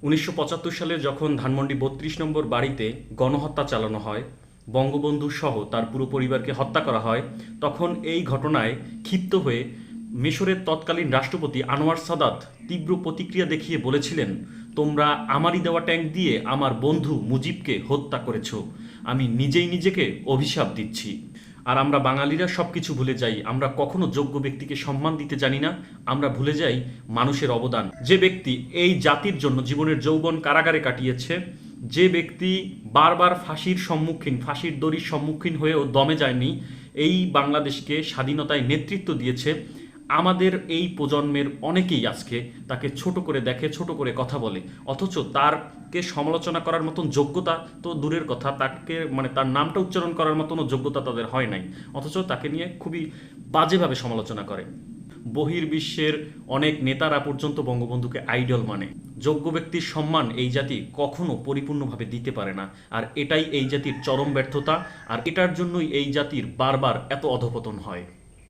১৯৭৫ সালে যখন ধানমন্ডি ৩২ নম্বর বাড়িতে গণহত্যা চালানো হয়, বঙ্গবন্ধু সহ তার পুরো পরিবারকে হত্যা করা হয়, তখন এই ঘটনায় ক্ষিপ্ত হয়ে মিশরের তৎকালীন রাষ্ট্রপতি আনোয়ার সাদাত তীব্র প্রতিক্রিয়া দেখিয়ে বলেছিলেন, তোমরা আমারই দেওয়া ট্যাঙ্ক দিয়ে আমার বন্ধু মুজিবকে হত্যা করেছ। আমি নিজেই নিজেকে অভিশাপ দিচ্ছি। আর আমরা বাঙালিরা সব কিছু ভুলে যাই। আমরা কখনো যোগ্য ব্যক্তিকে সম্মান দিতে জানি না। আমরা ভুলে যাই মানুষের অবদান। যে ব্যক্তি এই জাতির জন্য জীবনের যৌবন কারাগারে কাটিয়েছে, যে ব্যক্তি বারবার ফাঁসির দড়ির সম্মুখীন হয়েও দমে যায়নি, এই বাংলাদেশকে স্বাধীনতায় নেতৃত্ব দিয়েছে, আমাদের এই প্রজন্মের অনেকেই আজকে তাকে ছোট করে দেখে, ছোট করে কথা বলে। অথচ তারকে সমালোচনা করার মতন যোগ্যতা তো দূরের কথা, তাকে তার নামটা উচ্চারণ করার মতনও যোগ্যতা তাদের হয় নাই। অথচ তাকে নিয়ে খুবই বাজেভাবে সমালোচনা করে। বহির্বিশ্বের অনেক নেতারা পর্যন্ত বঙ্গবন্ধুকে আইডল মানে। যোগ্য ব্যক্তির সম্মান এই জাতি কখনো পরিপূর্ণভাবে দিতে পারে না। আর এটাই এই জাতির চরম ব্যর্থতা। আর এটার জন্যই এই জাতির বারবার এত অধপতন হয়।